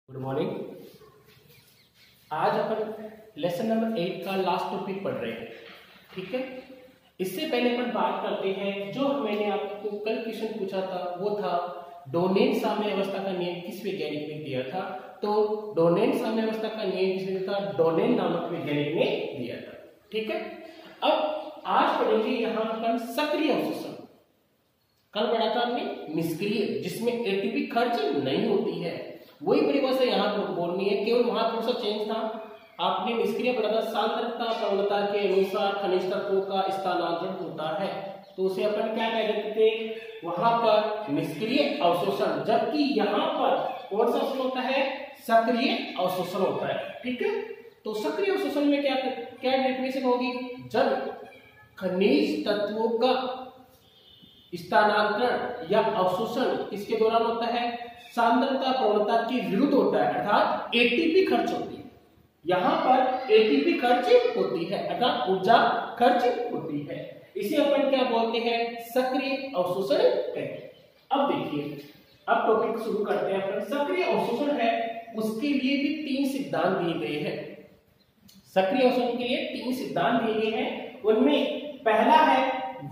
Good morning. आज अपन lesson number 8 का last topic पढ़ रहे हैं। ठीक है, इससे पहले अपन बात करते हैं जो मैंने आपको कल क्वेश्चन पूछा था, वो था डोनेट साम्य अवस्था का नियम किस वैज्ञानिक ने दिया था। तो डोनेट साम्य अवस्था का नियम किसने दिया था? डोनेट नामक वैज्ञानिक ने दिया था। ठीक है, अब आज पढ़ेंगे यहाँ अपन सक्रिय अवशोषण। कल पढ़ा था हमने निष्क्रिय, जिसमें एटीपी खर्च नहीं होती है। वही परिभाषा यहाँ पर बोलनी है, केवल वहां थोड़ा सा चेंज था। आपने निष्क्रिय पढ़ा था, सांद्रता प्रवणता के अनुसार खनिज तत्वों का स्थानांतरण होता है, तो उसे अपन क्या कह देते थे? वहां पर निष्क्रिय अवशोषण। जबकि यहाँ पर कौन सा अवशोषण होता है? सक्रिय अवशोषण होता है। ठीक है, तो सक्रिय अवशोषण में क्या क्या डेफिनेशन होगी? जब खनिज तत्वों का स्थानांतरण या अवशोषण किसके दौरान होता है? सांद्रता प्रवणता के विरुद्ध होता है, अर्थात एटीपी खर्च होती है। यहां पर एटीपी खर्च होती है, अर्थात ऊर्जा खर्च होती है। इसे अपन क्या बोलते हैं? सक्रिय अवशोषण कहते हैं। अब देखिए, अब टॉपिक शुरू करते हैं अपन। सक्रिय अवशोषण है, उसके लिए भी 3 सिद्धांत दिए गए हैं। सक्रिय अवशोषण के लिए 3 सिद्धांत दिए गए हैं। उनमें पहला है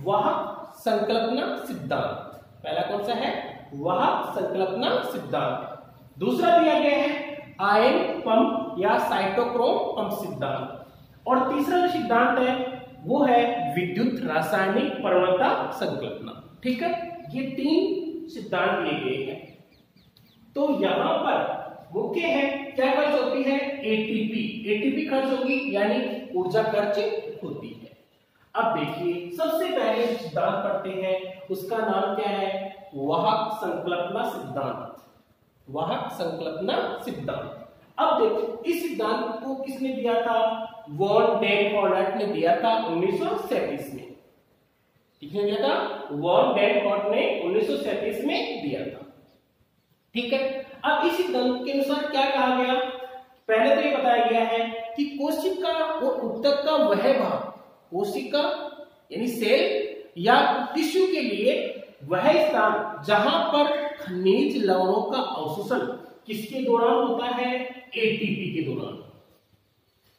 वाहक संकल्पना सिद्धांत। पहला कौन सा है? वाहक संकल्पना सिद्धांत। दूसरा दिया गया है आयन पंप या साइटोक्रोम पंप सिद्धांत। और तीसरा जो सिद्धांत है वो है विद्युत रासायनिक प्रवणता संकल्पना। ठीक है, ये 3 सिद्धांत दिए गए हैं। तो यहां पर मुख्य है क्या खर्च होती है? एटीपी। एटीपी खर्च होगी, यानी ऊर्जा खर्च होती है। अब देखिए, सबसे पहले सिद्धांत पढ़ते हैं, उसका नाम क्या है? वाहक संकल्पना सिद्धांत। वाहक संकल्पना सिद्धांत। अब देखो, इस सिद्धांत को किसने दिया था? वॉन डेन हॉर्नेट ने दिया था 1937 में। किसने दिया था? वॉन डेन हॉर्नेट ने 1937 में दिया था। ठीक है, अब इस सिद्धांत के अनुसार क्या कहा गया? पहले तो ये बताया गया है कि कोशिका और ऊतक का वह भाग, कोशिका यानी सेल या टिश्यू के लिए वह स्थान जहां पर खनिज लवणों का अवशोषण किसके दौरान होता है? एटीपी के दौरान।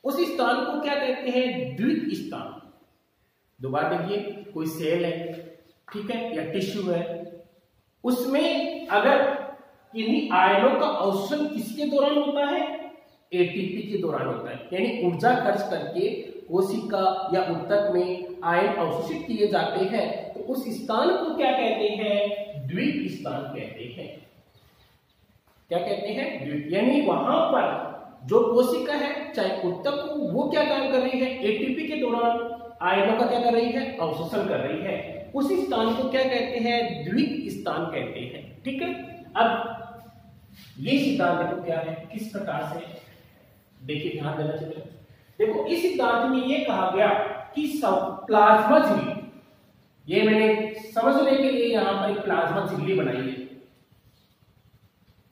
उस स्थान को क्या कहते हैं? द्वित स्थान। दोबारा देखिए, कोई सेल है, ठीक है, या टिश्यू है, उसमें अगर किन्हीं आयनों का अवशोषण किसके दौरान होता है? एटीपी के दौरान होता है। यानी ऊर्जा खर्च करके कोशिका या ऊतक में आयन अवशोषित किए जाते हैं, तो उस स्थान को क्या कहते हैं? द्वित स्थान कहते हैं। क्या कहते हैं? द्वित। यानी वहां पर जो कोशिका है चाहे ऊतक हो, वो क्या काम कर रही है? एटीपी के दौरान आयनों का क्या कर रही है? अवशोषण कर रही है। उस स्थान को क्या कहते हैं? द्वित स्थान कहते हैं। ठीक है, अब ये सिद्धांत देखो क्या है, किस प्रकार से, देखिए ध्यान देना चाहिए। देखो, इस सिद्धांत में ये कहा गया कि प्लाज्मा झिल्ली, ये मैंने समझने के लिए यहां पर एक प्लाज्मा झिल्ली बनाई है।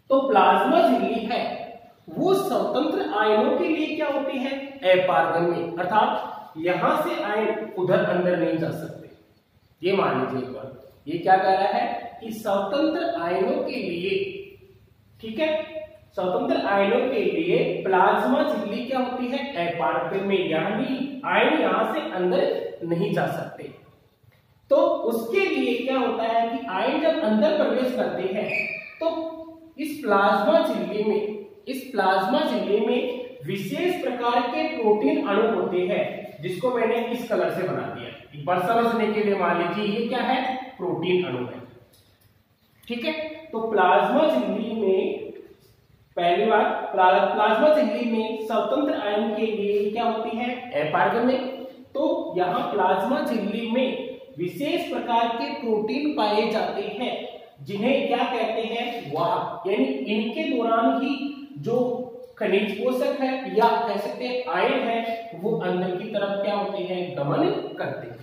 तो प्लाज्मा झिल्ली है वो स्वतंत्र आयनों के लिए क्या होती है? अपारगम्य, अर्थात यहां से आयन उधर अंदर नहीं जा सकते। ये मान लीजिए एक बार, ये क्या कह रहा है कि स्वतंत्र आयनों के लिए, ठीक है, स्वतंत्र आयनों के लिए प्लाज्मा झिल्ली क्या होती है? अपारगम्य, यानी आयन यहां से अंदर नहीं जा सकते। तो उसके लिए क्या होता है कि आयन जब अंदर प्रवेश करते हैं तो इस प्लाज्मा झिल्ली में विशेष प्रकार के प्रोटीन अणु होते हैं, जिसको मैंने इस कलर से बना दिया एक बार समझने के लिए। मान लीजिए ये क्या है? प्रोटीन अणु है। ठीक है, तो प्लाज्मा झिल्ली में पहली बार प्लाज्मा झिल्ली में स्वतंत्र आयन के लिए क्या होती है? अपारगम्य। तो यहां प्लाज्मा झिल्ली में विशेष प्रकार के प्रोटीन पाए जाते हैं, जिन्हें क्या कहते हैं? वाहक। यानी इनके दौरान ही जो खनिज पोषक है या कह सकते हैं आयन है, वो अंदर की तरफ क्या होते हैं? गमन करते हैं।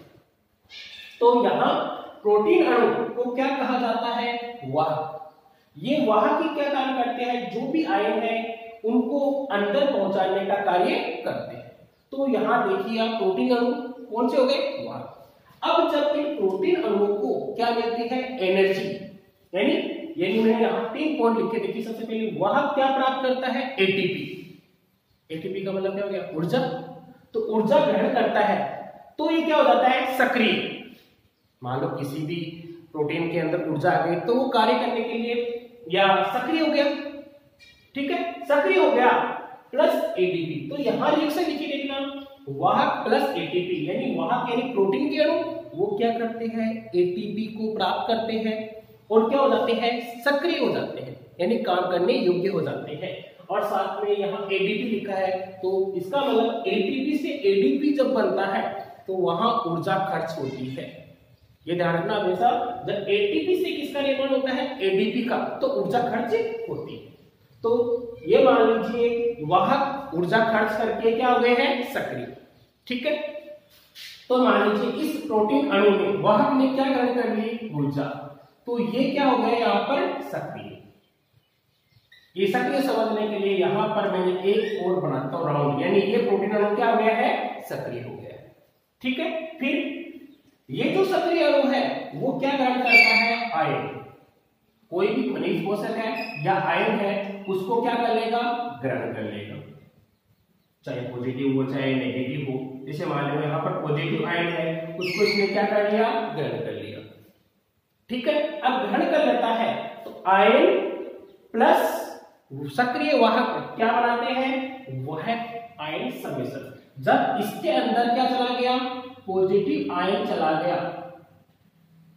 तो यहां प्रोटीन अणु को क्या कहा जाता है? वाहक। ये वाहक ही क्या काम करते हैं? जो भी आयन है उनको अंदर पहुंचाने का कार्य करते हैं। तो यहां देखिए आप, प्रोटीन अणु कौन से हो गए? वाहक। अब जब इन प्रोटीन अणुओं को क्या मिलती है? एनर्जी, यानी यानी मैंने यहाँ 3 पॉइंट लिखे। देखिए सबसे पहले वाहक क्या प्राप्त करता है, एटीपी। एटीपी का मतलब क्या हो गया, ऊर्जा। तो ऊर्जा ग्रहण करता है तो ये क्या हो जाता है, सक्रिय। मान लो किसी भी प्रोटीन के अंदर ऊर्जा आ गई तो वो कार्य करने के लिए या सक्रिय हो गया, ठीक है, सक्रिय हो गया प्लस एटीपी। तो यहां रिएक्शन लिखी देखना, वाहक प्लस एटीपी, यानी वाहक यानी प्रोटीन के अणु वो क्या करते हैं, एटीपी को प्राप्त करते हैं और क्या हो जाते हैं, सक्रिय हो जाते हैं, यानी काम करने योग्य हो जाते हैं। और साथ में यहाँ एडीपी लिखा है, तो इसका मतलब एटीपी से एडीपी जब बनता है तो वहां ऊर्जा खर्च होती है। ये ध्यान रखना हमेशा, जब एटीपी से किसका निर्माण होता है, एडीपी का, तो ऊर्जा खर्च होती है। तो ये मान लीजिए वाहक ऊर्जा खर्च करके क्या हो गए हैं, सक्रिय, ठीक है। तो मान लीजिए इस प्रोटीन अणु में वाहक ने क्या ग्रहण कर ली, ऊर्जा, तो ये क्या हो गया यहाँ पर, सक्रिय। ये सक्रिय समझने के लिए यहां पर मैंने एक और बनाता हूं राउंड, यानी ये प्रोटीन अणु क्या हो गया है, सक्रिय हो गया है, ठीक है। फिर ये जो सक्रिय अणु है वो क्या ग्रहण करता है, आयन। कोई भी खनिज पोषक है या आयन है उसको क्या कर लेगा, ग्रहण कर लेगा, चाहे पॉजिटिव हो चाहे नेगेटिव हो। जैसे मान लो यहाँ पर पॉजिटिव आयन है, उसको इसने क्या कर लिया, ग्रहण कर लिया, ठीक है। अब ग्रहण कर लेता है तो आयन प्लस सक्रिय वाहक क्या बनाते हैं, वह आयन सम्मिश्रण। जब इसके अंदर क्या चला गया, पॉजिटिव आयन चला गया,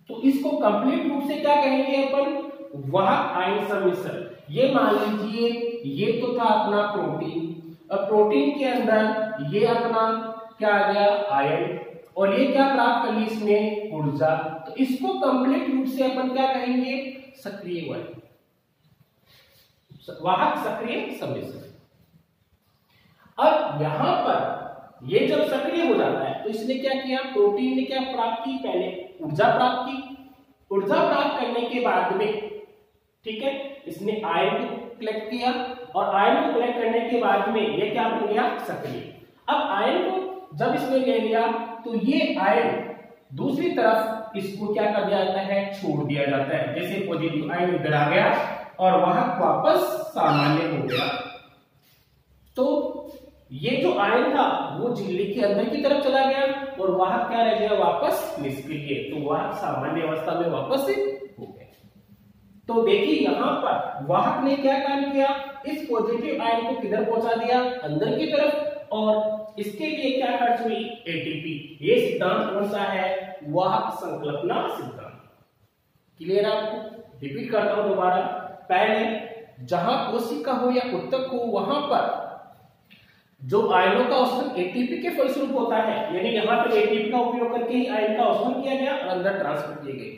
तो इसको कंप्लीट रूप से क्या कहेंगे अपन, वाहक आयन सम्मिश्रण। ये मान लीजिए ये तो था अपना प्रोटीन, अब प्रोटीन के अंदर ये अपना क्या आ गया, आयन, और ये क्या प्राप्त कर ली इसने, ऊर्जा। तो इसको कंप्लीट रूप से अपन क्या कहेंगे, सक्रिय वाहक, वाहक सक्रिय सम्मिश्रण। अब यहां पर ये जब सक्रिय हो जाता है तो इसने क्या किया, प्रोटीन ने क्या प्राप्त की, पहले ऊर्जा प्राप्त की। ऊर्जा प्राप्त करने के बाद में, ठीक है, इसने आयन को कलेक्ट किया और आयन को कलेक्ट करने के बाद में ये क्या बन गया, सक्रिय। अब आयन को जब इसने ले लिया तो ये आयन दूसरी तरफ इसको क्या कर दिया जाता है, छोड़ दिया जाता है। जैसे पॉजिटिव आयन इधर आ गया और वाहक वापस सामान्य हो गया, तो ये जो आयन था वो झिल्ली के अंदर की तरफ चला गया और वाहक क्या रह गया, वापस निष्क्रिय, तो वाहक सामान्य अवस्था में वापस हो गए। तो देखिए यहां पर वाहक ने क्या काम किया, इस पॉजिटिव आयन को किधर पहुंचा दिया, अंदर की तरफ, और इसके लिए क्या खर्च हुई, एटीपी। ये सिद्धांत कौन सा है, वाहक संकल्पना सिद्धांत। क्लियर आपको, रिपीट करता हूं दोबारा। पहले जहां कोशिका हो या उत्तक हो वहां पर जो आयनों का अवशोषण एटीपी के फलस्वरूप होता है, यानी यहाँ पर एटीपी का उपयोग करके ही आयन का अवशोषण किया गया और अंदर ट्रांसफर किए गए,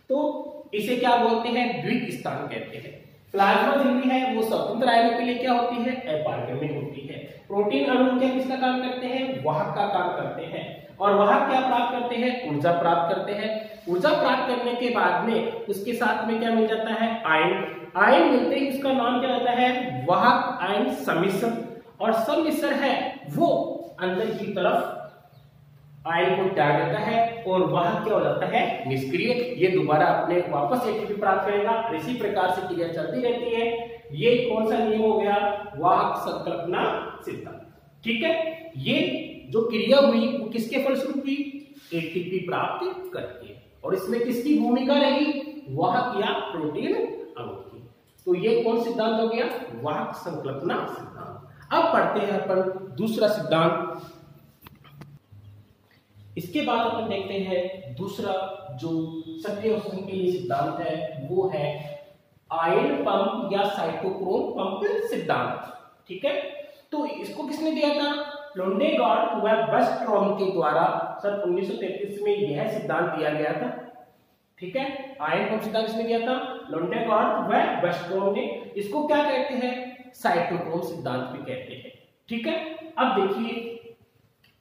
तो इसे क्या बोलते हैं, द्विक स्थान कहते हैं। प्लाज्मा झिल्ली है वो स्वतंत्र आयनों के लिए क्या होती है, अपारगम्य होती है। प्रोटीन अणु क्या किसका काम करते हैं, वाहक का काम करते हैं, और वाहक क्या प्राप्त करते हैं, ऊर्जा प्राप्त करते हैं। ऊर्जा प्राप्त करने के बाद में उसके साथ में क्या मिल जाता है, आयन। आयन मिलते ही उसका नाम क्या होता है, वाहक आयन सम्मिश्रण। और सम्मिश्रण है वो अंदर की तरफ आयन को त्याग देता है और वाहक क्या हो जाता है, निष्क्रिय। ये दोबारा अपने वापस एटीपी प्राप्त करेगा। इसी प्रकार से क्रिया चलती रहती है। ये कौन सा नियम हो गया, वाहक संकल्पना सिद्धांत, ठीक है। ये जो क्रिया हुई वो किसके फलस्वरूप हुई, एटीपी प्राप्त करके, और इसमें किसकी भूमिका रही, वाहक या प्रोटीन अणु की। तो ये कौन सिद्धांत हो गया, वाहक संकल्पना सिद्धांत। अब पढ़ते हैं अपन दूसरा सिद्धांत। इसके बाद अपन देखते हैं दूसरा जो सक्रिय अवशोषण के लिए सिद्धांत है वो है आयन पंप या साइटोक्रोम पंप सिद्धांत, ठीक है। तो इसको किसने दिया था, लोंडेगार्ड व वेस्ट्रॉम के द्वारा सन 1933 में यह सिद्धांत दिया गया था, ठीक है। आयन पंप सिद्धांत किसने दिया था, लोंडेगार्ड व वेस्ट्रॉम ने। इसको क्या कहते हैं, साइटोक्रोम सिद्धांत भी कहते हैं, ठीक है। अब देखिए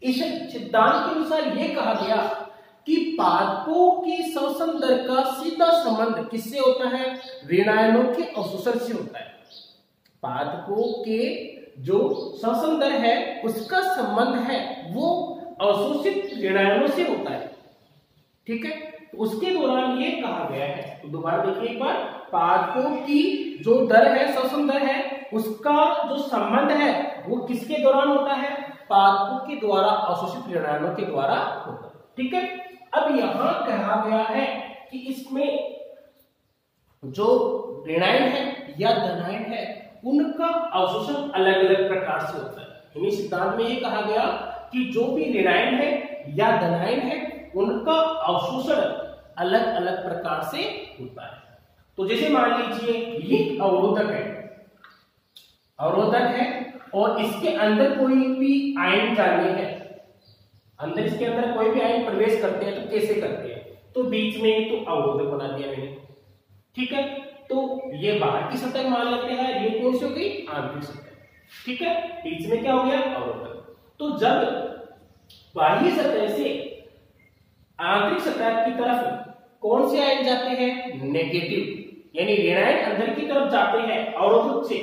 इस सिद्धांत के अनुसार यह कहा गया कि पादपों की श्वसन दर का सीधा संबंध किससे होता है, ऋणायनों के अवशोषण से होता है। पादपों के जो श्वसन दर है उसका संबंध है वो अवशोषित ऋणायनों से होता है, ठीक है। तो उसके दौरान ये कहा गया है, तो दोबारा देखिए एक बार, पादपों की जो दर है, श्वसन दर है, उसका जो संबंध है वो किसके दौरान होता है? पादपों के द्वारा अवशोषित ऋणायनों के द्वारा होता है। ठीक है, अब यहां कहा गया है कि इसमें जो ऋणायन है या धनायन है उनका अवशोषण अलग अलग प्रकार से होता है। यानी सिद्धांत में ये कहा गया कि जो भी ऋणायन है या धनायन है उनका अवशोषण अलग अलग प्रकार से होता है। तो जैसे मान लीजिए ये अवरोधक है और इसके अंदर कोई भी आयन जाने हैं, अंदर इसके अंदर कोई भी आयन प्रवेश करते हैं तो कैसे करते हैं? तो बीच में तो अवरोधक बना दिया मैंने। ठीक है, तो ये बाहर की सतह मान लेते हैं, ये कौन सी हो गई? आंतरिक सतह। ठीक है, बीच में क्या हो गया? अवरोधक। तो जब बाह्य सतह से आंतरिक सतह की तरफ कौन से आयन जाते हैं? नेगेटिव, यानी ऋणायन अंदर की तरफ जाते हैं अवरोधक से,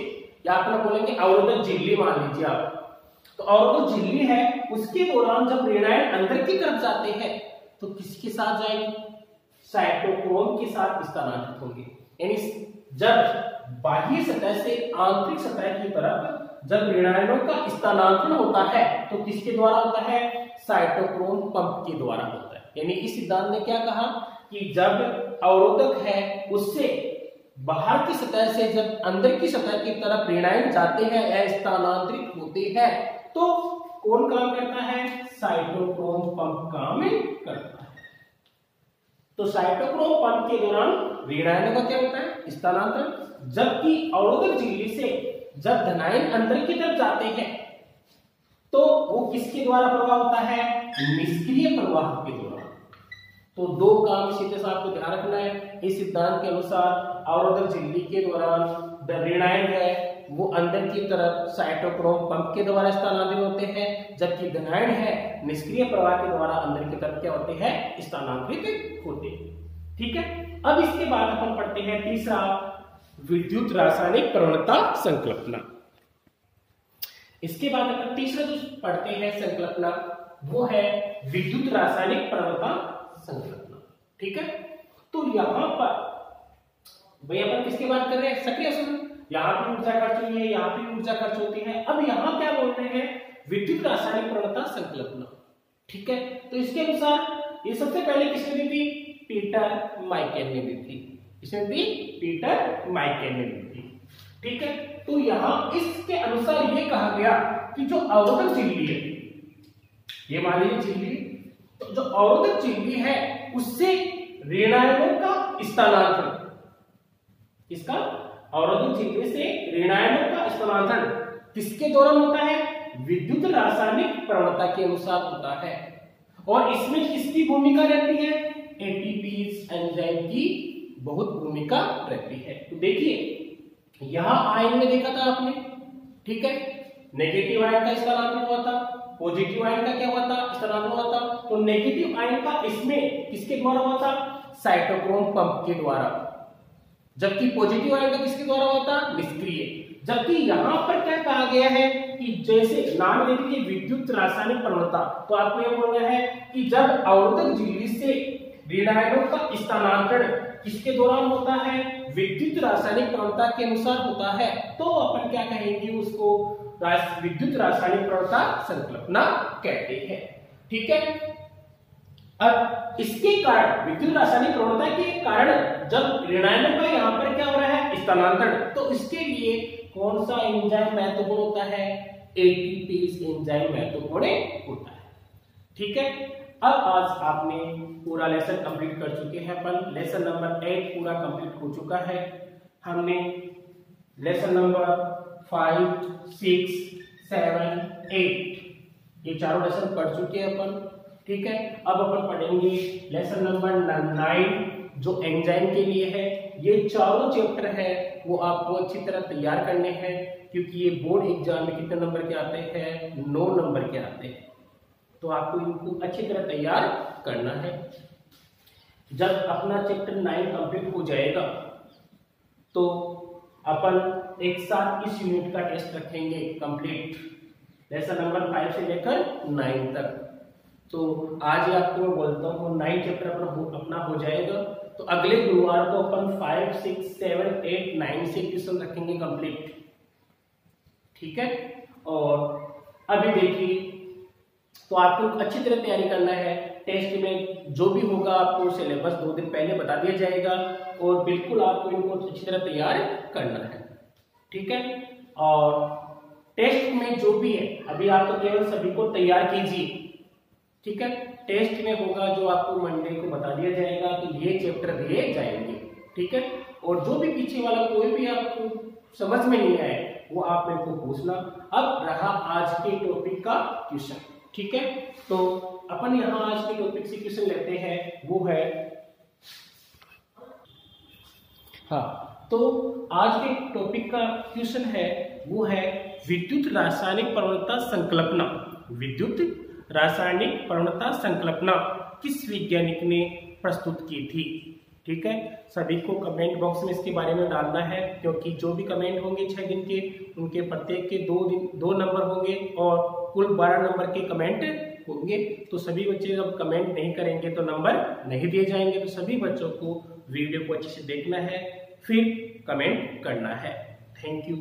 या आप बोलेंगे अवरोधक झिल्ली मान लीजिए आप। तो अवरोधक झिल्ली है, उसके दौरान जब ऋणायन अंदर की तरफ जाते हैं तो किसके साथ जाएंगे? साइटोक्रोम के साथ स्थानांतरित होंगे। यानी जब बाह्य सतह से आंतरिक सतह की तरफ जब ऋणायनों का स्थानांतरण होता है तो किसके द्वारा होता है? साइटोक्रोम पंप के द्वारा होता है। यानी इस सिद्धांत ने क्या कहा कि जब अवरोधक है उससे बाहर की सतह से जब अंदर की सतह की तरफ ऋणायन जाते हैं या स्थानांतरित होते हैं तो कौन काम करता है? साइटोक्रोम पंप काम करता है। तो साइटोक्रोम पंप के दौरान ऋणायनों का क्या होता है? स्थानांतरण। जबकि अवरोधक झिल्ली से जब धनायन अंदर की तरफ जाते हैं तो वो किसके द्वारा प्रवाह होता है? निष्क्रिय प्रवाह के द्वारा। तो दो काम सीधे से आपको ध्यान रखना है। इस सिद्धांत के अनुसार अवरोधक झिल्ली के दौरान ऋणायन है वो अंदर की तरफ साइटोक्रोम पंप के द्वारा स्थानांतरित होते हैं, जबकि धनायन है निष्क्रिय प्रवाह के द्वारा अंदर की तरफ क्या होते हैं? स्थानांतरित होते हैं। ठीक है, अब इसके बाद अपन पढ़ते हैं तीसरा, विद्युत रासायनिक प्रवणता संकल्पना। इसके बाद अपन तीसरा जो पढ़ते हैं संकल्पना वो है विद्युत रासायनिक प्रवणता संकल्पना। ठीक है, तो यहां पर भाई अपन किसकी बात कर रहे हैं? सक्रिय अवशोषण। यहाँ भी ऊर्जा खर्च हुई है, यहाँ भी ऊर्जा खर्च होती है। अब यहाँ क्या बोल रहे हैं? विद्युत रासायनिक प्रवणता संकल्पना। ठीक है, तो इसके अनुसार ये सबसे पहले किसने दी थी? पीटर माइकेल ने दी थी। किसने दी? पीटर माइकेल ने दी थी। ठीक है, तो यहाँ इसके अनुसार ये कहा गया कि जो अवरोधक झिल्ली है, ये मान लीजिए झिल्ली, तो जो अवरोधक झिल्ली है उससे ऋणायनों का स्थानांतरण, इसका अवरोधक झिल्ली से ऋणायनों का स्थानांतरण किसके दौरान होता है? विद्युत रासायनिक प्रवणता के अनुसार होता है। और इसमें किसकी भूमिका रहती है? एटीपीज एंजाइम की बहुत भूमिका रहती है। तो देखिए यहां आयन में देखा था आपने, ठीक है, नेगेटिव आयन का स्थानांतरण हुआ था, पॉजिटिव आयन का क्या हुआ था? स्थानांतरण हुआ था। तो नेगेटिव आयन का इसमें किसके द्वारा हुआ था? साइटोक्रोम पंप के द्वारा। जबकि पॉजिटिव आयन का किसके द्वारा हुआ था? निष्क्रिय। जबकि यहां पर क्या कहा गया है कि जैसे नाम दे दीजिए विद्युत रासायनिक प्रवणता, तो आपको यह बोलना है कि जब अवरोधक झिल्ली से ऋणायनों का स्थानांतरण किसके दौरान होता है? विद्युत रासायनिक प्रवणता के अनुसार होता है, तो अपन क्या कहेंगे उसको? विद्युत रासायनिक प्रवणता संकल्पना कहते हैं। ठीक है, अब इसके कारण विद्युत रासायनिक प्रवणता के कारण जब ऋणायनों का यहाँ पर क्या हो रहा है? स्थानांतरण, तो इसके लिए कौन सा एंजाइम महत्वपूर्ण होता है? एटीपीज एंजाइम महत्वपूर्ण होता है। ठीक है, अब आज आपने पूरा लेसन कंप्लीट कर चुके हैं। अपन लेसन नंबर 8 पूरा कंप्लीट हो चुका है। हमने लेसन नंबर 5, 6, 7, 8 ये चारों लेसन पढ़ चुके हैं अपन। ठीक है, अब अपन पढ़ेंगे लेसन नंबर 9 जो एंजाइम के लिए है। ये चारों चैप्टर है वो आपको अच्छी तरह तैयार करने हैं, क्योंकि ये बोर्ड एग्जाम में कितने नंबर के आते हैं? 9 नंबर के आते हैं। तो आपको इनको अच्छी तरह तैयार करना है। जब अपना चैप्टर 9 कंप्लीट हो जाएगा तो अपन एक साथ इस यूनिट का टेस्ट रखेंगे कंप्लीट, लेसन नंबर 5 से लेकर 9 तक। तो आज ही आपको मैं बोलता हूँ 9 चैप्टर अपना हो जाएगा। तो अगले गुरुवार को अपन 5, 6, 7, 8, 9 से क्वेश्चन रखेंगे कंप्लीट, ठीक है। और अभी देखिए, तो आपको अच्छी तरह तैयारी करना है। टेस्ट में जो भी होगा आपको सिलेबस 2 दिन पहले बता दिया जाएगा और बिल्कुल आपको इनको अच्छी तरह तैयार करना है, ठीक है। और टेस्ट में जो भी है अभी आप तो केवल सभी को तैयार कीजिए, ठीक है। टेस्ट में होगा जो आपको मंडे को बता दिया जाएगा, तो ये चैप्टर दिए जाएंगे, ठीक है। और जो भी पीछे वाला कोई भी आपको समझ में नहीं आए वो आप मेरे को पूछना। अब रहा आज के टॉपिक का क्वेश्चन, ठीक है। तो अपन यहाँ आज के टॉपिक से क्वेश्चन लेते हैं, वो है, हाँ, तो आज के टॉपिक का क्वेश्चन है वो है विद्युत रासायनिक प्रवणता संकल्पना। विद्युत रासायनिक प्रवणता संकल्पना किस वैज्ञानिक ने प्रस्तुत की थी, ठीक है। सभी को कमेंट बॉक्स में इसके बारे में डालना है, क्योंकि जो भी कमेंट होंगे 6 दिन के, उनके प्रत्येक के 2 नंबर होंगे और कुल 12 नंबर के कमेंट होंगे। तो सभी बच्चे जब कमेंट नहीं करेंगे तो नंबर नहीं दिए जाएंगे। तो सभी बच्चों को वीडियो को अच्छे से देखना है, फिर कमेंट करना है। Thank you.